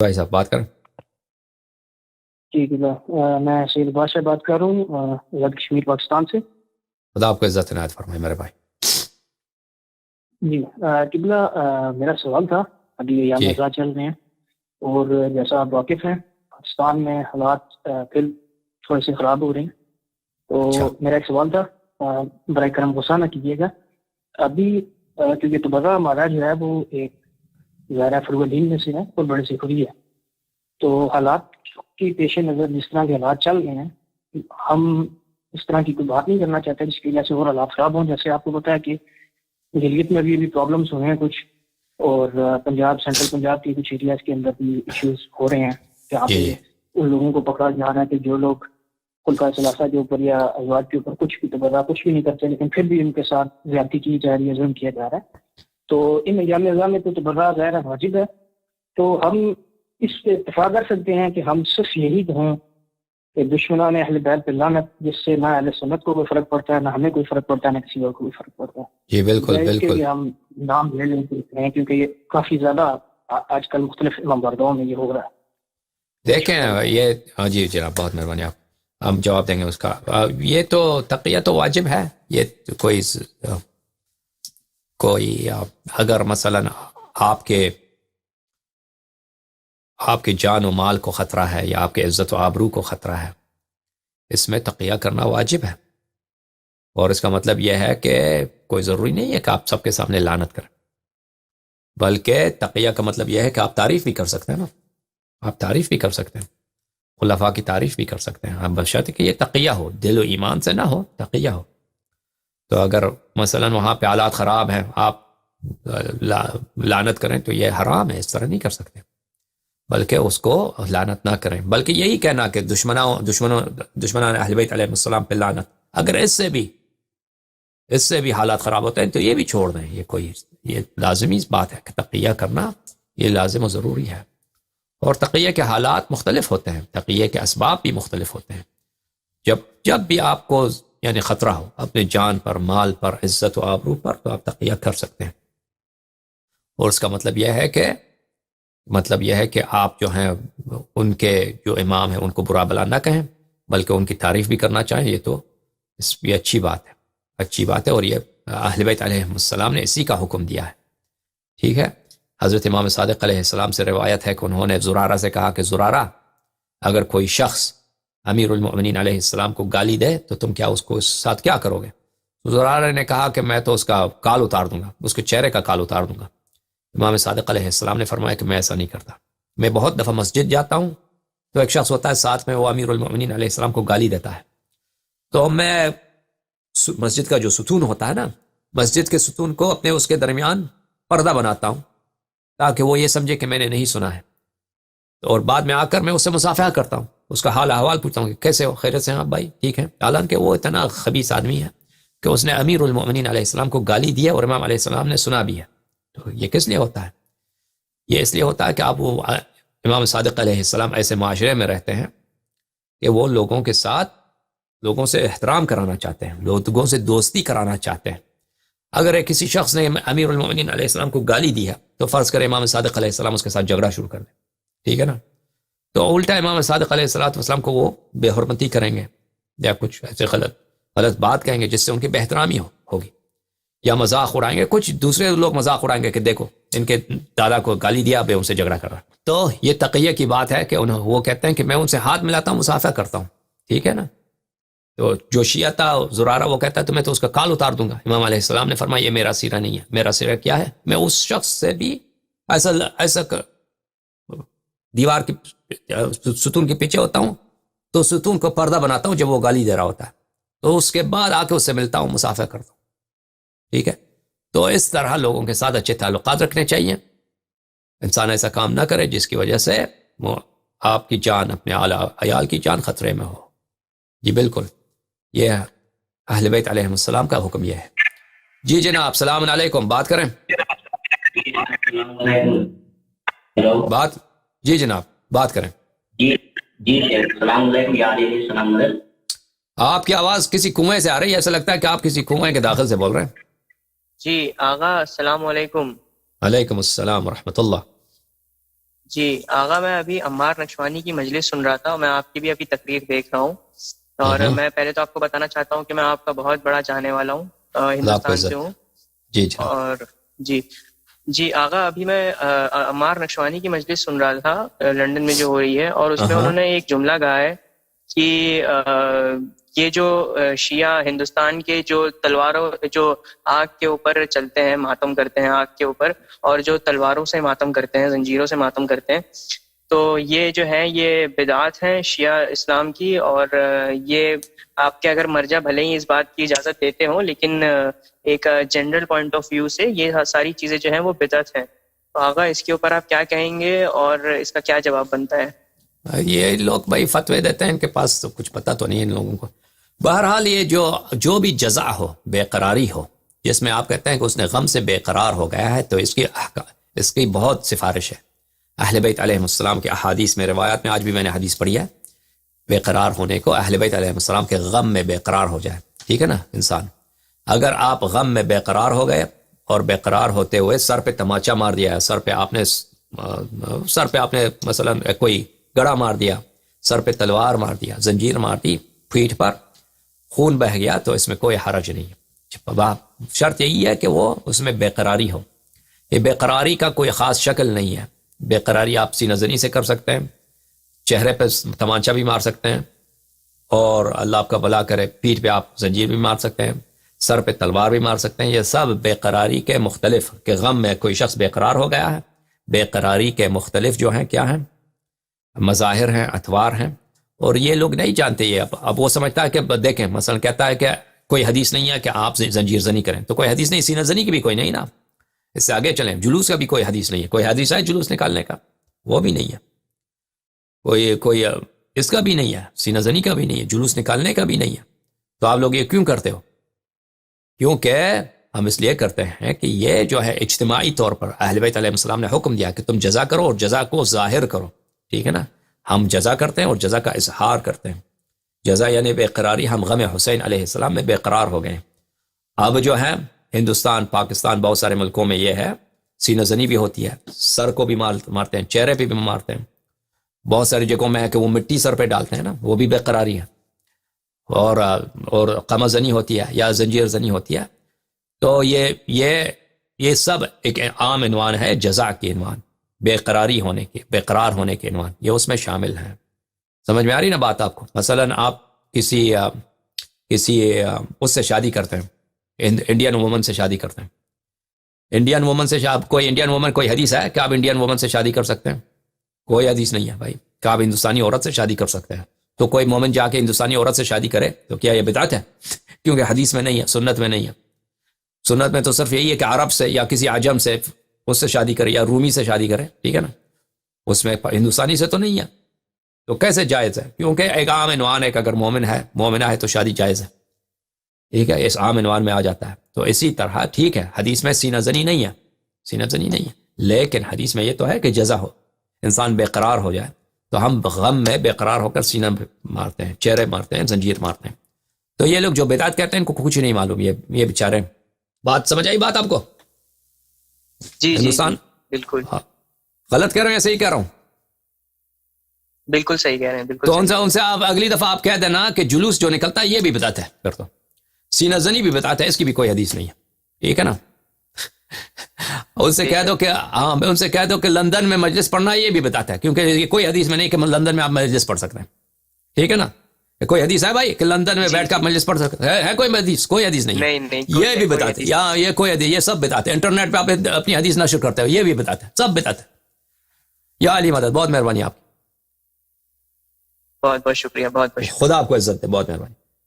بھائی صاحب بات کریں. جی میں سید بادشاہ بات کر رہا ہوں آزاد کشمیر پاکستان سے. خدا آپ کو عزت عنایت فرمائے میرے بھائی. جی قبلہ میرا سوال تھا. ابھی ایام ازا چل رہے ہیں اور جیسا آپ واقف ہیں پاکستان میں حالات پھر تھوڑے سے خراب ہو رہے ہیں. تو میرا ایک سوال تھا، برائے کرم غصہ نہ کیجیے گا. ابھی کیونکہ تبرہ ہمارا جو ہے وہ ایک ظاہرہ فروردین میں سے ہے اور بڑے سے کھلی ہے، تو حالات کی پیش نظر جس طرح کے حالات چل رہے ہیں ہم اس طرح کی کوئی بات نہیں کرنا چاہتے جس کی وجہ سے اور حالات خراب ہوں. جیسے آپ کو پتا ہے کہ گلیت میں بھی پرابلمس ہوئے ہیں کچھ، اور پنجاب سینٹرل پنجاب کی کچھ ایریاز کے اندر بھی ایشوز ہو رہے ہیں جہاں پہ ان لوگوں کو پکڑا جا رہا ہے کہ جو لوگ خلقۂ ثلاثہ کے اوپر یا ازواج کے اوپر کچھ بھی تبرہ کچھ بھی نہیں کرتے لیکن پھر بھی ان کے ساتھ زیادتی کی جا رہی ہے، ظلم کیا جا رہا ہے. تو ان ایام ازا میں تو تبرہ ظاہر واجب ہے. تو ہم اس پہ اتفاق کر سکتے ہیں کہ ہم صرف یہی کہیں کہ دشمنان اہل بیت پہ لعنت، جس سے نہ اہل سنت کو کوئی فرق پڑتا ہے، نہ ہمیں کوئی فرق پڑتا ہے، نہ کسی اور کو کوئی فرق پڑتا ہے. جی بالکل بالکل. کہ ہم نام لے لیتے ہیں کیونکہ یہ کافی زیادہ آج کل مختلف ممبردوں میں یہ ہو رہا ہے. دیکھیں یہ جی جناب بہت مہربانی، آپ ہم جواب دیں گے اس کا. یہ تو تقیہ تو واجب ہے. یہ کوئی اگر مثلا آپ کے جان و مال کو خطرہ ہے یا آپ کے عزت و آبرو کو خطرہ ہے، اس میں تقیہ کرنا واجب ہے. اور اس کا مطلب یہ ہے کہ کوئی ضروری نہیں ہے کہ آپ سب کے سامنے لعنت کریں، بلکہ تقیہ کا مطلب یہ ہے کہ آپ تعریف بھی کر سکتے ہیں نا، آپ تعریف بھی کر سکتے ہیں، خلفاء کی تعریف بھی کر سکتے ہیں. ہم بشرط کہ یہ تقیہ ہو، دل و ایمان سے نہ ہو، تقیہ ہو. تو اگر مثلا وہاں پہ حالات خراب ہیں آپ لعنت کریں تو یہ حرام ہے، اس طرح نہیں کر سکتے. بلکہ اس کو لعنت نہ کریں، بلکہ یہی کہنا کہ دشمنان اہل بیت علیہ السلام پہ لعنت، اگر اس سے بھی حالات خراب ہوتے ہیں تو یہ بھی چھوڑ دیں. یہ لازمی بات ہے کہ تقیہ کرنا یہ لازم و ضروری ہے. اور تقیہ کے حالات مختلف ہوتے ہیں، تقیہ کے اسباب بھی مختلف ہوتے ہیں. جب بھی آپ کو یعنی خطرہ ہو اپنے جان پر، مال پر، عزت و آبرو پر، تو آپ تقیہ کر سکتے ہیں. اور اس کا مطلب یہ ہے کہ آپ جو ہیں ان کے جو امام ہیں ان کو برا بلا نہ کہیں، بلکہ ان کی تعریف بھی کرنا چاہیں. یہ تو اس بھی اچھی بات ہے. اور یہ اہل بیت علیہ السلام نے اسی کا حکم دیا ہے. ٹھیک ہے. حضرت امام صادق علیہ السلام سے روایت ہے کہ انہوں نے زرارہ سے کہا کہ زرارہ، اگر کوئی شخص امیر المؤمنین علیہ السلام کو گالی دے تو تم کیا اس کو اس ساتھ کیا کرو گے؟ زرارہ نے کہا کہ میں تو اس کا کال اتار دوں گا، اس کے چہرے کا کال اتار دوں گا. امام صادق علیہ السلام نے فرمایا کہ میں ایسا نہیں کرتا. میں بہت دفعہ مسجد جاتا ہوں تو ایک شخص ہوتا ہے ساتھ میں، وہ امیر المؤمنین علیہ السلام کو گالی دیتا ہے، تو میں مسجد کا جو ستون ہوتا ہے نا، مسجد کے ستون کو اپنے اس کے درمیان پردہ بناتا ہوں تاکہ وہ یہ سمجھے کہ میں نے نہیں سنا ہے. اور بعد میں آ کر میں اس سے مصافحہ کرتا ہوں، اس کا حال احوال پوچھتا ہوں کہ کیسے ہو، خیریت سے ہیں آپ بھائی، ٹھیک ہے. حالانکہ وہ اتنا خبیث آدمی ہے کہ اس نے امیر المؤمنین علیہ السلام کو گالی دی ہے اور امام علیہ السلام نے سنا بھی ہے. تو یہ کس لیے ہوتا ہے؟ یہ اس لیے ہوتا ہے کہ آپ وہ امام صادق علیہ السلام ایسے معاشرے میں رہتے ہیں کہ وہ لوگوں سے احترام کرانا چاہتے ہیں، لوگوں سے دوستی کرانا چاہتے ہیں. اگر کسی شخص نے امیر المؤمنین علیہ السلام کو گالی دی ہے تو فرض کرے امام صادق علیہ السلام اس کے ساتھ جھگڑا شروع کر دیں، ٹھیک ہے نا، تو الٹا امام صادق علیہ السلام کو وہ بے حرمتی کریں گے یا کچھ ایسے غلط بات کہیں گے جس سے ان کی بے احترامی ہوگی، یا مذاق اڑائیں گے. کچھ دوسرے لوگ مذاق اڑائیں گے کہ دیکھو ان کے دادا کو گالی دیا، بے ان سے جھگڑا کر رہا. تو یہ تقیہ کی بات ہے کہ وہ کہتے ہیں کہ میں ان سے ہاتھ ملاتا ہوں، مصافحہ کرتا ہوں، ٹھیک ہے نا. تو جو شیعہ تھا زرارہ وہ کہتا ہے تو میں تو اس کا کال اتار دوں گا. امام علیہ السلام نے فرمایا یہ میرا سیرہ نہیں ہے. میرا سیرہ کیا ہے؟ میں اس شخص سے بھی ایسا دیوار کی ستون کے پیچھے ہوتا ہوں تو ستون کو پردہ بناتا ہوں جب وہ گالی دے رہا ہوتا ہے، تو اس کے بعد آ کے اس سے ملتا ہوں، مصافحہ کرتا ہوں، ٹھیک ہے. تو اس طرح لوگوں کے ساتھ اچھے تعلقات رکھنے چاہیے. انسان ایسا کام نہ کرے جس کی وجہ سے آپ کی جان، اپنے عیال کی جان خطرے میں ہو. جی بالکل، یہ اہل بیت علیہ السلام کا حکم یہ ہے. جی جناب السلام علیکم، بات کریں. جی جناب بات کریں. جی السلام علیکم. السلام علیکم. آپ کی آواز کسی کنویں سے آ رہی ہے، ایسا لگتا ہے کہ آپ کسی کنویں کے داخل سے بول رہے ہیں. جی آغا السلام علیکم. علیکم السلام ورحمۃ اللہ. جی آغا، میں ابھی عمار نقشوانی کی مجلس سن رہا تھا اور میں آپ کی بھی ابھی تقریر دیکھ رہا ہوں، اور میں پہلے تو آپ کو بتانا چاہتا ہوں کہ میں آپ کا بہت بڑا چاہنے والا ہوں، ہندوستان سے ہوں۔ جی اور جی آغا، ابھی میں عمار نقشوانی کی مجلس سن رہا تھا لندن میں جو ہو رہی ہے، اور اس میں انہوں نے ایک جملہ کہا ہے کہ یہ جو شیعہ ہندوستان کے جو تلواروں جو آگ کے اوپر چلتے ہیں، ماتم کرتے ہیں آگ کے اوپر، اور جو تلواروں سے ماتم کرتے ہیں، زنجیروں سے ماتم کرتے ہیں، تو یہ جو ہے یہ بدعات ہیں شیعہ اسلام کی، اور یہ آپ کے اگر مرجع بھلے ہی اس بات کی اجازت دیتے ہوں، لیکن ایک جنرل پوائنٹ آف ویو سے یہ ساری چیزیں جو ہیں وہ بدعت ہیں۔ تو آغا اس کے اوپر آپ کیا کہیں گے اور اس کا کیا جواب بنتا ہے؟ یہ لوگ بھائی فتوے دیتے ہیں، ان کے پاس تو کچھ پتہ تو نہیں ہے ان لوگوں کو۔ بہرحال یہ جو بھی جزا ہو، بے قراری ہو، جس میں آپ کہتے ہیں کہ اس نے غم سے بے قرار ہو گیا ہے، تو اس کی بہت سفارش ہے۔ اہل بیت علیہ السلام کے احادیث میں، روایات میں، آج بھی میں نے حدیث پڑھی ہے، بے قرار ہونے کو اہل بیت علیہ السلام کے غم میں بے قرار ہو جائے، ٹھیک ہے نا انسان۔ اگر آپ غم میں بے قرار ہو گئے اور بے قرار ہوتے ہوئے سر پہ تماچا مار دیا، سر پہ آپ نے مثلا کوئی گڑا مار دیا، سر پہ تلوار مار دیا، زنجیر مار دی، پیٹھ پر خون بہہ گیا، تو اس میں کوئی حرج نہیں ہے۔ شرط یہی ہے کہ وہ اس میں بے قراری ہو۔ یہ بے قراری کا کوئی خاص شکل نہیں ہے۔ بے قراری آپ سینہ زنی سے کر سکتے ہیں، چہرے پہ تمانچہ بھی مار سکتے ہیں، اور اللہ آپ کا بھلا کرے پیٹھ پہ آپ زنجیر بھی مار سکتے ہیں، سر پہ تلوار بھی مار سکتے ہیں۔ یہ سب بے قراری کے مختلف، کہ غم میں کوئی شخص بے قرار ہو گیا ہے، بے قراری کے مختلف جو ہیں کیا ہیں، مظاہر ہیں، اطوار ہیں، اور یہ لوگ نہیں جانتے۔ یہ اب وہ سمجھتا ہے کہ دیکھیں مثلا کہتا ہے کہ کوئی حدیث نہیں ہے کہ آپ زنجیر زنی کریں، تو کوئی حدیث نہیں، سینہ زنی کی بھی کوئی نہیں نا۔ اس سے آگے چلیں، جلوس کا بھی کوئی حدیث نہیں ہے، کوئی حدیث ہے جلوس نکالنے کا؟ وہ بھی نہیں ہے، کوئی اس کا بھی نہیں ہے، سینہ زنی کا بھی نہیں ہے، جلوس نکالنے کا بھی نہیں ہے۔ تو آپ لوگ یہ کیوں کرتے ہو؟ کیونکہ ہم اس لیے کرتے ہیں کہ یہ جو ہے اجتماعی طور پر اہل بیت علیہ السلام نے حکم دیا کہ تم جزا کرو اور جزا کو ظاہر کرو، ٹھیک ہے نا۔ ہم جزا کرتے ہیں اور جزا کا اظہار کرتے ہیں۔ جزا یعنی بے قراری، ہم غم حسین علیہ السلام میں بے قرار ہو گئے۔ اب جو ہے ہندوستان، پاکستان، بہت سارے ملکوں میں یہ ہے، سینہ زنی بھی ہوتی ہے، سر کو بھی مارتے ہیں، چہرے پہ بھی مارتے ہیں۔ بہت ساری جگہوں میں ہے کہ وہ مٹی سر پہ ڈالتے ہیں نا، وہ بھی بے قراری ہے، اور قمع زنی ہوتی ہے یا زنجیر زنی ہوتی ہے۔ تو یہ سب ایک عام عنوان ہے جزا کے عنوان، بے قراری ہونے کے، بے قرار ہونے کے عنوان، یہ اس میں شامل ہیں۔ سمجھ میں آ رہی نا بات آپ کو؟ مثلا آپ کسی اس سے شادی کرتے ہیں، انڈین وومن سے شادی کرتے ہیں، انڈین وومن سے کوئی انڈین وومن، کوئی حدیث ہے کہ آپ انڈین وومن سے شادی کر سکتے ہیں؟ کوئی حدیث نہیں ہے بھائی کہ آپ ہندوستانی عورت سے شادی کر سکتے ہیں۔ تو کوئی مومن جا کے ہندوستانی عورت سے شادی کرے تو کیا یہ بدعت ہے؟ کیونکہ حدیث میں نہیں ہے، سنت میں نہیں ہے۔ سنت میں تو صرف یہی ہے کہ عرب سے یا کسی عجم سے اس سے شادی کرے یا رومی سے شادی کرے، ٹھیک ہے نا، اس میں ہندوستانی سے تو نہیں ہے۔ تو کیسے جائز ہے؟ کیونکہ ایک عام عنوان ہے کہ اگر مومن ہے، مومنہ ہے تو شادی جائز ہے، ٹھیک ہے، اس عام عنوان میں آ جاتا ہے۔ تو اسی طرح ٹھیک ہے، حدیث میں سینہ زنی نہیں ہے، سینہ زنی نہیں ہے، لیکن حدیث میں یہ تو ہے کہ جزا ہو، انسان بے قرار ہو جائے، تو ہم غم میں بے قرار ہو کر سینہ مارتے ہیں، چہرے مارتے ہیں، زنجیر مارتے ہیں۔ تو یہ لوگ جو بدعت کہتے ہیں ان کو کچھ نہیں معلوم، یہ بیچارے۔ بات سمجھ آئی بات آپ کو؟ جی ہندوستان بالکل غلط کہہ رہے ہیں یا صحیح کہہ رہا ہوں؟ بالکل صحیح کہہ رہے ہیں، بالکل۔ تو ان سے آپ اگلی دفعہ آپ کہہ دینا کہ جلوس جو نکلتا ہے یہ بھی بدعت ہے، پھر تو سینہ زنی بھی بدعت ہے، اس کی بھی کوئی حدیث نہیں ہے، ٹھیک ہے نا۔ ان سے کہہ دو کہ ہاں، ان سے کہہ دو کہ لندن میں مجلس پڑھنا یہ بھی بدعت ہے، کیونکہ یہ کوئی حدیث میں نہیں کہ لندن میں آپ مجلس پڑھ سکتے ہیں، ٹھیک ہے نا۔ کوئی حدیث ہے بھائی کہ لندن میں بیٹھ کر آپ مجلس پڑھ سکتے ہیں؟ ہے کوئی حدیث؟ کوئی حدیث نہیں ہے، یہ بھی بدعت ہے۔ یا یہ کوئی حدیث، یہ سب بدعت ہے۔ انٹرنیٹ پہ آپ اپنی حدیث نشر کرتے ہو، یہ بھی بدعت ہے، سب بدعت ہے۔ یا علی مدد، بہت مہربانی آپ کی، بہت بہت شکریہ، بہت بہت خدا آپ کو عزت دے، بہت مہربانی۔